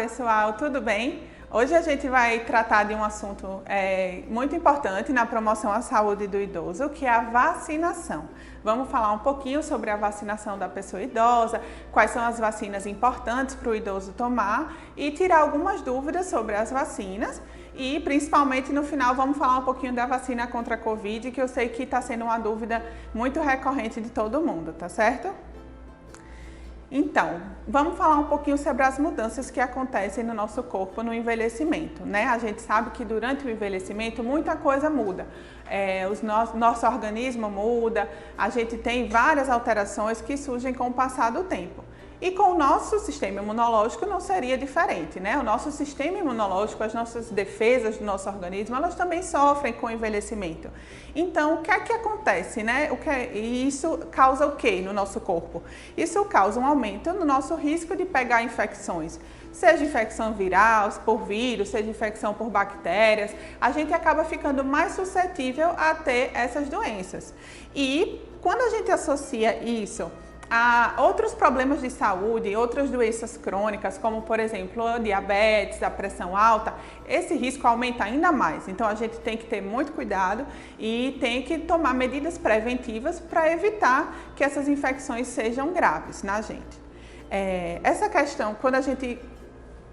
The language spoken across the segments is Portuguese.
pessoal, tudo bem? Hoje a gente vai tratar de um assunto muito importante na promoção à saúde do idoso, que é a vacinação. Vamos falar um pouquinho sobre a vacinação da pessoa idosa, quais são as vacinas importantes para o idoso tomar e tirar algumas dúvidas sobre as vacinas. E principalmente no final vamos falar um pouquinho da vacina contra a Covid, que eu sei que está sendo uma dúvida muito recorrente de todo mundo, tá certo? Então, vamos falar um pouquinho sobre as mudanças que acontecem no nosso corpo no envelhecimento, né? A gente sabe que durante o envelhecimento muita coisa muda. Nosso organismo muda, a gente tem várias alterações que surgem com o passar do tempo. E com o nosso sistema imunológico não seria diferente, né? O nosso sistema imunológico, as nossas defesas do nosso organismo, elas também sofrem com o envelhecimento. Então, o que é que acontece, né? E isso causa o que no nosso corpo? Isso causa um aumento no nosso risco de pegar infecções. Seja infecção viral, por vírus, seja infecção por bactérias, a gente acaba ficando mais suscetível a ter essas doenças. E quando a gente associa isso a outros problemas de saúde, outras doenças crônicas, como por exemplo a diabetes, a pressão alta, esse risco aumenta ainda mais. Então a gente tem que ter muito cuidado e tem que tomar medidas preventivas para evitar que essas infecções sejam graves na gente. Essa questão,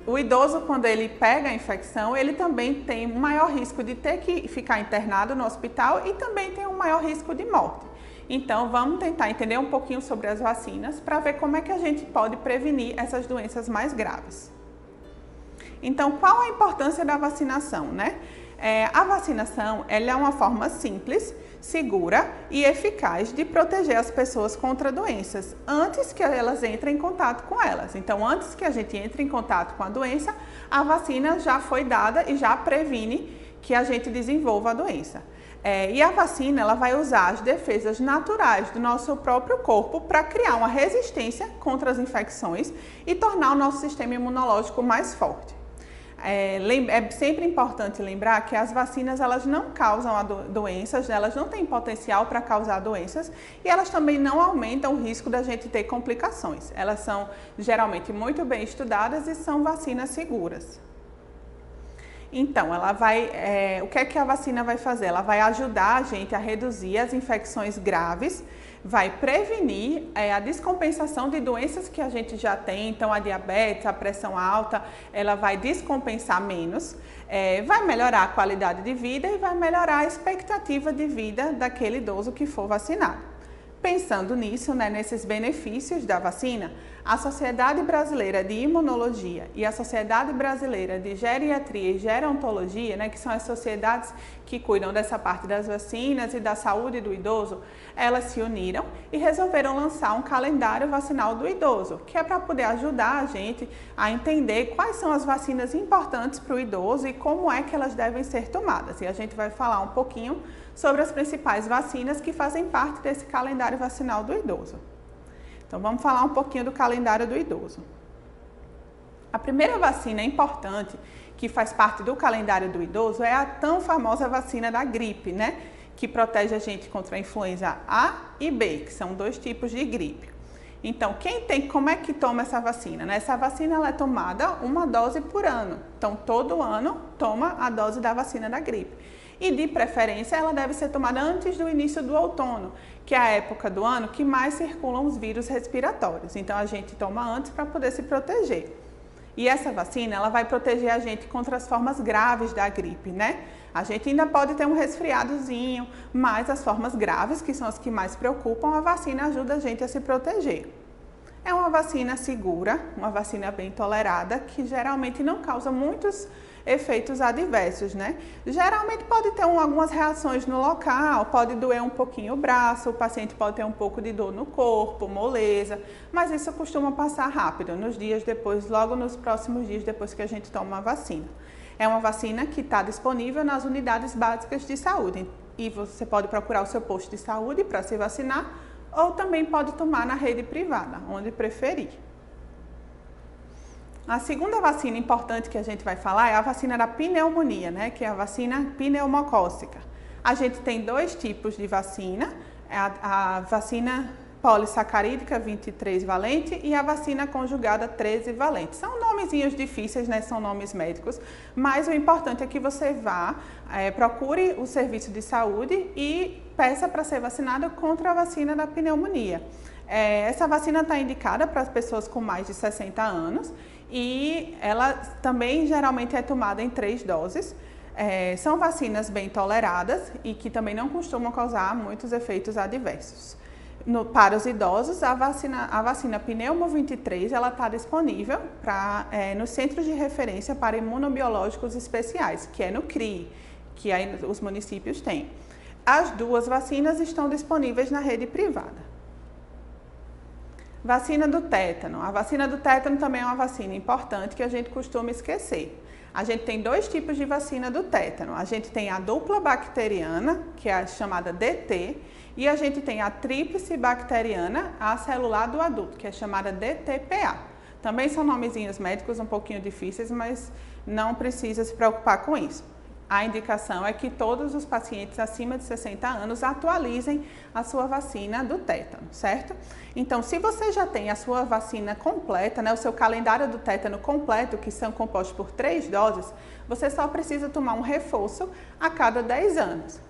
o idoso, quando ele pega a infecção, ele também tem um maior risco de ter que ficar internado no hospital e também tem um maior risco de morte. Então, vamos tentar entender um pouquinho sobre as vacinas para ver como é que a gente pode prevenir essas doenças mais graves. Então, qual a importância da vacinação, né? A vacinação, ela é uma forma simples, segura e eficaz de proteger as pessoas contra doenças antes que elas entrem em contato com elas. Então, antes que a gente entre em contato com a doença, a vacina já foi dada e já previne que a gente desenvolva a doença. E a vacina, ela vai usar as defesas naturais do nosso próprio corpo para criar uma resistência contra as infecções e tornar o nosso sistema imunológico mais forte. É sempre importante lembrar que as vacinas, elas não causam doenças, elas não têm potencial para causar doenças e elas também não aumentam o risco da gente ter complicações. Elas são geralmente muito bem estudadas e são vacinas seguras. Então, o que é que a vacina vai fazer? Ela vai ajudar a gente a reduzir as infecções graves, vai prevenir a descompensação de doenças que a gente já tem, então a diabetes, a pressão alta, ela vai descompensar menos, vai melhorar a qualidade de vida e vai melhorar a expectativa de vida daquele idoso que for vacinado. Pensando nisso, né, nesses benefícios da vacina, a Sociedade Brasileira de Imunologia e a Sociedade Brasileira de Geriatria e Gerontologia, né, que são as sociedades que cuidam dessa parte das vacinas e da saúde do idoso, elas se uniram e resolveram lançar um calendário vacinal do idoso, que é para poder ajudar a gente a entender quais são as vacinas importantes para o idoso e como é que elas devem ser tomadas. E a gente vai falar um pouquinho sobre as principais vacinas que fazem parte desse calendário vacinal do idoso. Então, vamos falar um pouquinho do calendário do idoso. A primeira vacina importante que faz parte do calendário do idoso é a tão famosa vacina da gripe, né? Que protege a gente contra a influenza A e B, que são dois tipos de gripe. Então, como é que toma essa vacina, né? Essa vacina, ela é tomada uma dose por ano. Então, todo ano toma a dose da vacina da gripe. E, de preferência, ela deve ser tomada antes do início do outono, que é a época do ano que mais circulam os vírus respiratórios. Então, a gente toma antes para poder se proteger. E essa vacina, ela vai proteger a gente contra as formas graves da gripe, né? A gente ainda pode ter um resfriadozinho, mas as formas graves, que são as que mais preocupam, a vacina ajuda a gente a se proteger. É uma vacina segura, uma vacina bem tolerada, que geralmente não causa muitos efeitos adversos, né? Geralmente pode ter algumas reações no local, pode doer um pouquinho o braço, o paciente pode ter um pouco de dor no corpo, moleza, mas isso costuma passar rápido, nos dias depois, logo nos próximos dias depois que a gente toma a vacina. É uma vacina que está disponível nas unidades básicas de saúde e você pode procurar o seu posto de saúde para se vacinar ou também pode tomar na rede privada, onde preferir. A segunda vacina importante que a gente vai falar é a vacina da pneumonia, né? Que é a vacina pneumocócica. A gente tem dois tipos de vacina, a vacina polissacarídica 23 valente e a vacina conjugada 13 valente. São nomezinhos difíceis, né? São nomes médicos, mas o importante é que você vá, procure o serviço de saúde e peça para ser vacinado contra a vacina da pneumonia. Essa vacina está indicada para as pessoas com mais de 60 anos e ela também geralmente é tomada em 3 doses. São vacinas bem toleradas e que também não costumam causar muitos efeitos adversos. Para os idosos, a vacina Pneumo 23 está disponível nos Centros de Referência para Imunobiológicos Especiais, que é no CRI, que aí os municípios têm. As 2 vacinas estão disponíveis na rede privada. Vacina do tétano. A vacina do tétano também é uma vacina importante que a gente costuma esquecer. A gente tem 2 tipos de vacina do tétano. A gente tem a dupla bacteriana, que é a chamada DT, e a gente tem a tríplice bacteriana acelular do adulto, que é chamada DTPA. Também são nomezinhos médicos um pouquinho difíceis, mas não precisa se preocupar com isso. A indicação é que todos os pacientes acima de 60 anos atualizem a sua vacina do tétano, certo? Então, se você já tem a sua vacina completa, né, o seu calendário do tétano completo, que são compostos por 3 doses, você só precisa tomar um reforço a cada 10 anos.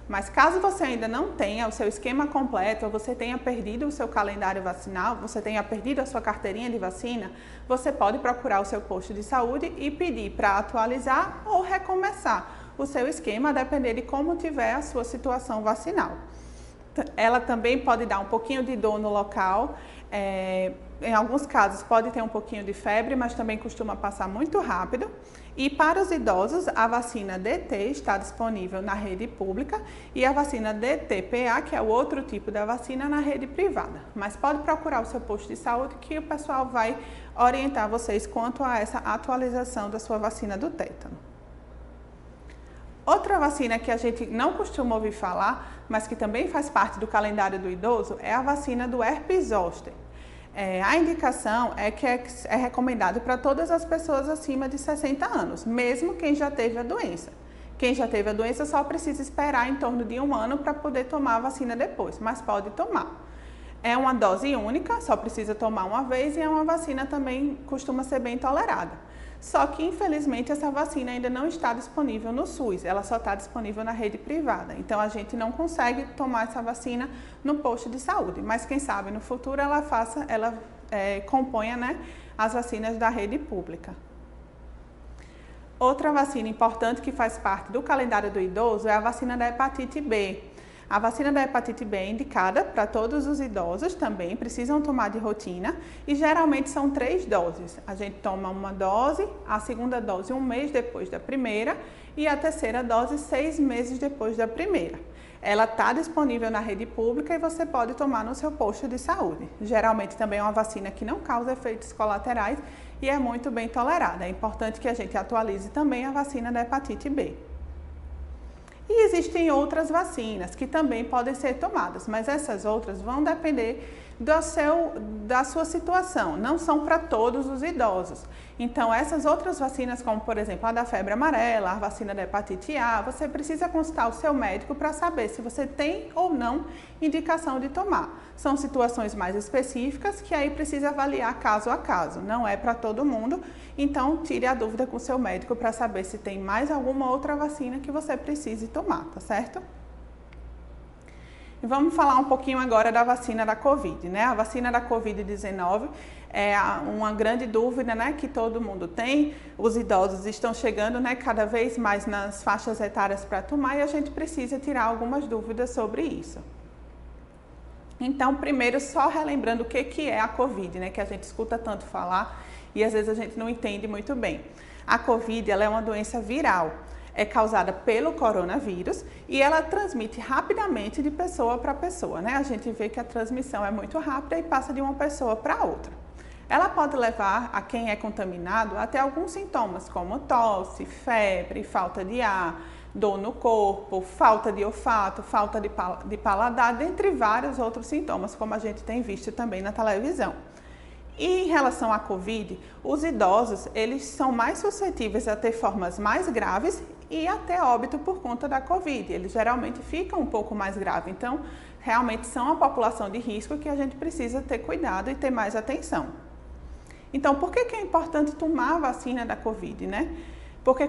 Mas caso você ainda não tenha o seu esquema completo, ou você tenha perdido o seu calendário vacinal, você tenha perdido a sua carteirinha de vacina, você pode procurar o seu posto de saúde e pedir para atualizar ou recomeçar o seu esquema, a depender de como tiver a sua situação vacinal. Ela também pode dar um pouquinho de dor no local, em alguns casos pode ter um pouquinho de febre, mas também costuma passar muito rápido. E para os idosos, a vacina DT está disponível na rede pública e a vacina DTPA, que é o outro tipo da vacina, na rede privada. Mas pode procurar o seu posto de saúde que o pessoal vai orientar vocês quanto a essa atualização da sua vacina do tétano. Outra vacina que a gente não costuma ouvir falar, mas que também faz parte do calendário do idoso, é a vacina do herpes zoster. A indicação é que é recomendado para todas as pessoas acima de 60 anos, mesmo quem já teve a doença. Quem já teve a doença só precisa esperar em torno de 1 ano para poder tomar a vacina depois, mas pode tomar. É uma dose única, só precisa tomar uma vez e é uma vacina também costuma ser bem tolerada. Só que, infelizmente, essa vacina ainda não está disponível no SUS, ela só está disponível na rede privada. Então, a gente não consegue tomar essa vacina no posto de saúde, mas quem sabe no futuro ela componha, né, as vacinas da rede pública. Outra vacina importante que faz parte do calendário do idoso é a vacina da hepatite B. A vacina da hepatite B é indicada para todos os idosos também, precisam tomar de rotina e geralmente são 3 doses. A gente toma uma dose, a segunda dose 1 mês depois da primeira e a terceira dose 6 meses depois da primeira. Ela está disponível na rede pública e você pode tomar no seu posto de saúde. Geralmente também é uma vacina que não causa efeitos colaterais e é muito bem tolerada. É importante que a gente atualize também a vacina da hepatite B. E existem outras vacinas que também podem ser tomadas, mas essas outras vão depender da sua situação, não são para todos os idosos. Então, essas outras vacinas, como por exemplo a da febre amarela, a vacina da hepatite A, você precisa consultar o seu médico para saber se você tem ou não indicação de tomar. São situações mais específicas que aí precisa avaliar caso a caso, não é para todo mundo. Então, tire a dúvida com o seu médico para saber se tem mais alguma outra vacina que você precise tomar, tá certo? E vamos falar um pouquinho agora da vacina da Covid, né? A vacina da Covid-19 é uma grande dúvida, né, que todo mundo tem. Os idosos estão chegando, né, cada vez mais nas faixas etárias para tomar e a gente precisa tirar algumas dúvidas sobre isso. Então, primeiro, só relembrando o que é a Covid, né, que a gente escuta tanto falar e às vezes a gente não entende muito bem. A Covid, ela é uma doença viral. É causada pelo coronavírus e ela transmite rapidamente de pessoa para pessoa, né? A gente vê que a transmissão é muito rápida e passa de uma pessoa para outra. Ela pode levar a quem é contaminado até alguns sintomas, como tosse, febre, falta de ar, dor no corpo, falta de olfato, falta de paladar, dentre vários outros sintomas, como a gente tem visto também na televisão. E em relação à Covid, os idosos, eles são mais suscetíveis a ter formas mais graves e a ter óbito por conta da Covid. Eles geralmente ficam um pouco mais graves. Então, realmente são a população de risco que a gente precisa ter cuidado e ter mais atenção. Então, por que é importante tomar a vacina da Covid, né? Porque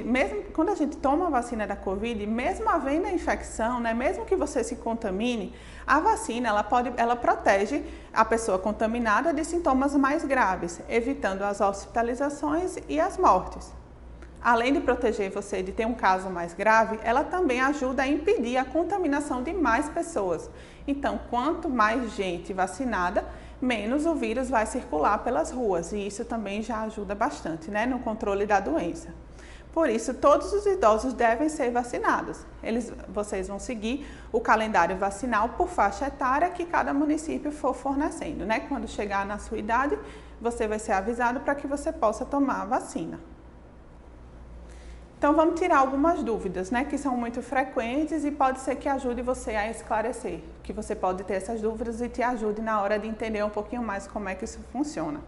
mesmo quando a gente toma a vacina da Covid, mesmo havendo a infecção, né, mesmo que você se contamine, a vacina ela protege a pessoa contaminada de sintomas mais graves, evitando as hospitalizações e as mortes. Além de proteger você de ter um caso mais grave, ela também ajuda a impedir a contaminação de mais pessoas. Então, quanto mais gente vacinada, menos o vírus vai circular pelas ruas, e isso também já ajuda bastante, né, no controle da doença. Por isso, todos os idosos devem ser vacinados. Vocês vão seguir o calendário vacinal por faixa etária que cada município for fornecendo, né? Quando chegar na sua idade, você vai ser avisado para que você possa tomar a vacina. Então, vamos tirar algumas dúvidas, né, que são muito frequentes e pode ser que ajude você a esclarecer, que você pode ter essas dúvidas e te ajude na hora de entender um pouquinho mais como é que isso funciona.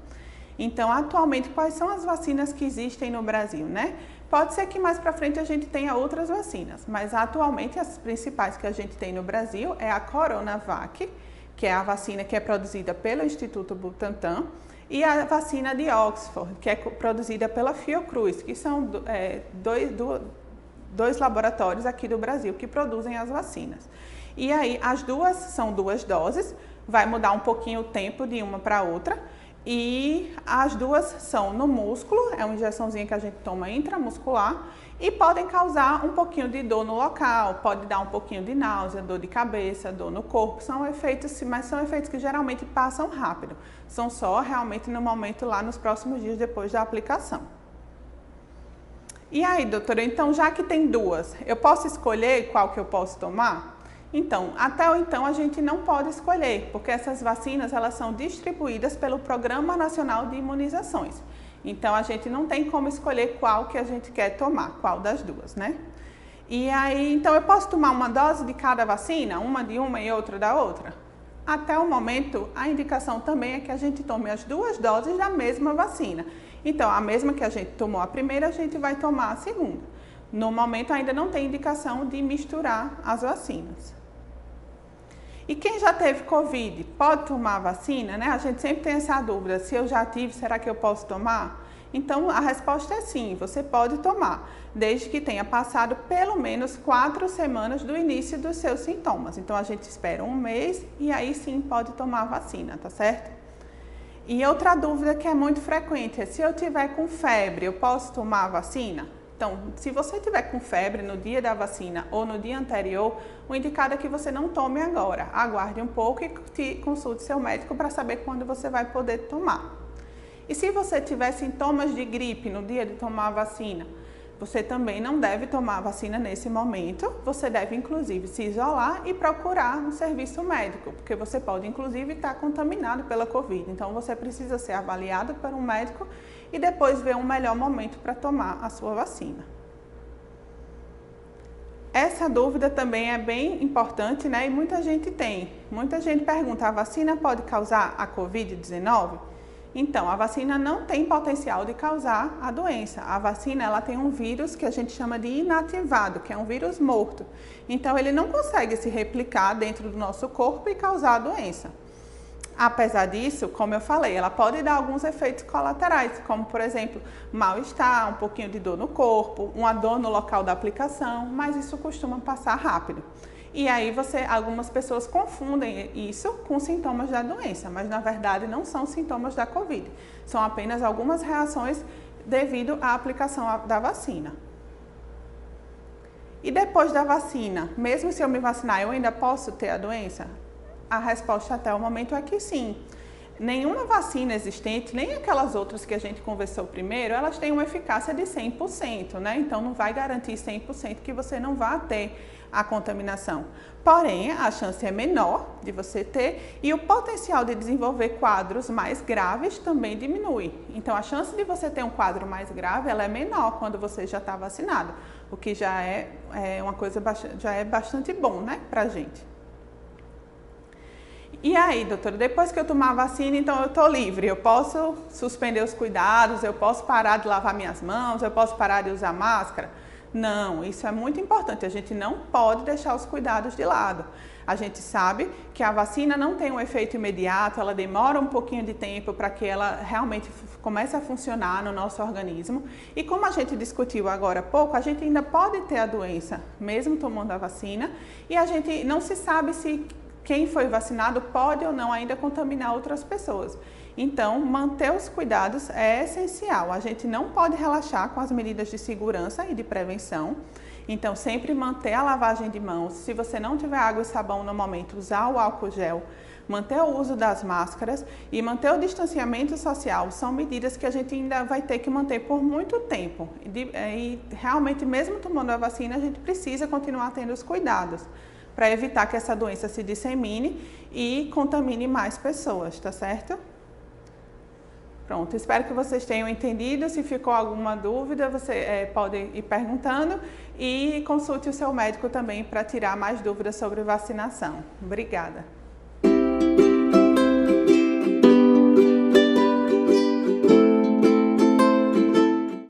Então, atualmente, quais são as vacinas que existem no Brasil, né? Pode ser que mais para frente a gente tenha outras vacinas, mas atualmente as principais que a gente tem no Brasil é a Coronavac, que é a vacina que é produzida pelo Instituto Butantan, e a vacina de Oxford, que é produzida pela Fiocruz, que são dois laboratórios aqui do Brasil que produzem as vacinas. E aí, as duas são 2 doses, vai mudar um pouquinho o tempo de uma para outra, e as duas são no músculo, é uma injeçãozinha que a gente toma intramuscular, e podem causar um pouquinho de dor no local, pode dar um pouquinho de náusea, dor de cabeça, dor no corpo, são efeitos, mas são efeitos que geralmente passam rápido, são só realmente no momento lá nos próximos dias depois da aplicação. E aí, doutora, então já que tem duas, eu posso escolher qual que eu posso tomar? Então, até então a gente não pode escolher, porque essas vacinas elas são distribuídas pelo Programa Nacional de Imunizações. Então, a gente não tem como escolher qual que a gente quer tomar, qual das duas, né? E aí, então eu posso tomar uma dose de cada vacina, uma de uma e outra da outra? Até o momento, a indicação também é que a gente tome as 2 doses da mesma vacina. Então, a mesma que a gente tomou a primeira, a gente vai tomar a segunda. No momento, ainda não tem indicação de misturar as vacinas. E quem já teve Covid, pode tomar a vacina, né? A gente sempre tem essa dúvida, se eu já tive, será que eu posso tomar? Então, a resposta é sim, você pode tomar, desde que tenha passado pelo menos 4 semanas do início dos seus sintomas. Então, a gente espera 1 mês e aí sim pode tomar a vacina, tá certo? E outra dúvida que é muito frequente é, se eu tiver com febre, eu posso tomar a vacina? Então, se você tiver com febre no dia da vacina ou no dia anterior, o indicado é que você não tome agora. Aguarde um pouco e consulte seu médico para saber quando você vai poder tomar. E se você tiver sintomas de gripe no dia de tomar a vacina, você também não deve tomar a vacina nesse momento. Você deve, inclusive, se isolar e procurar um serviço médico, porque você pode, inclusive, estar contaminado pela Covid. Então, você precisa ser avaliado por um médico e depois ver um melhor momento para tomar a sua vacina. Essa dúvida também é bem importante, né? E muita gente tem. Muita gente pergunta, a vacina pode causar a Covid-19? Então, a vacina não tem potencial de causar a doença. A vacina, ela tem um vírus que a gente chama de inativado, que é um vírus morto. Então, ele não consegue se replicar dentro do nosso corpo e causar a doença. Apesar disso, como eu falei, ela pode dar alguns efeitos colaterais, como, por exemplo, mal-estar, um pouquinho de dor no corpo, uma dor no local da aplicação, mas isso costuma passar rápido. E aí algumas pessoas confundem isso com sintomas da doença, mas na verdade não são sintomas da Covid. São apenas algumas reações devido à aplicação da vacina. E depois da vacina, mesmo se eu me vacinar, eu ainda posso ter a doença? A resposta até o momento é que sim. Nenhuma vacina existente, nem aquelas outras que a gente conversou primeiro, elas têm uma eficácia de 100%, né? Então não vai garantir 100% que você não vá ter a contaminação. Porém, a chance é menor de você ter e o potencial de desenvolver quadros mais graves também diminui. Então, a chance de você ter um quadro mais grave, ela é menor quando você já está vacinado, o que já é uma coisa já é bastante bom, né, pra gente. E aí, doutora, depois que eu tomar a vacina, então eu estou livre, eu posso suspender os cuidados, eu posso parar de lavar minhas mãos, eu posso parar de usar máscara? Não, isso é muito importante, a gente não pode deixar os cuidados de lado. A gente sabe que a vacina não tem um efeito imediato, ela demora um pouquinho de tempo para que ela realmente comece a funcionar no nosso organismo. E como a gente discutiu agora há pouco, a gente ainda pode ter a doença, mesmo tomando a vacina, e a gente não se sabe se quem foi vacinado pode ou não ainda contaminar outras pessoas. Então, manter os cuidados é essencial. A gente não pode relaxar com as medidas de segurança e de prevenção. Então, sempre manter a lavagem de mãos. Se você não tiver água e sabão no momento, usar o álcool gel, manter o uso das máscaras e manter o distanciamento social. São medidas que a gente ainda vai ter que manter por muito tempo. E realmente, mesmo tomando a vacina, a gente precisa continuar tendo os cuidados para evitar que essa doença se dissemine e contamine mais pessoas, tá certo? Pronto, espero que vocês tenham entendido. Se ficou alguma dúvida, você pode ir perguntando e consulte o seu médico também para tirar mais dúvidas sobre vacinação. Obrigada.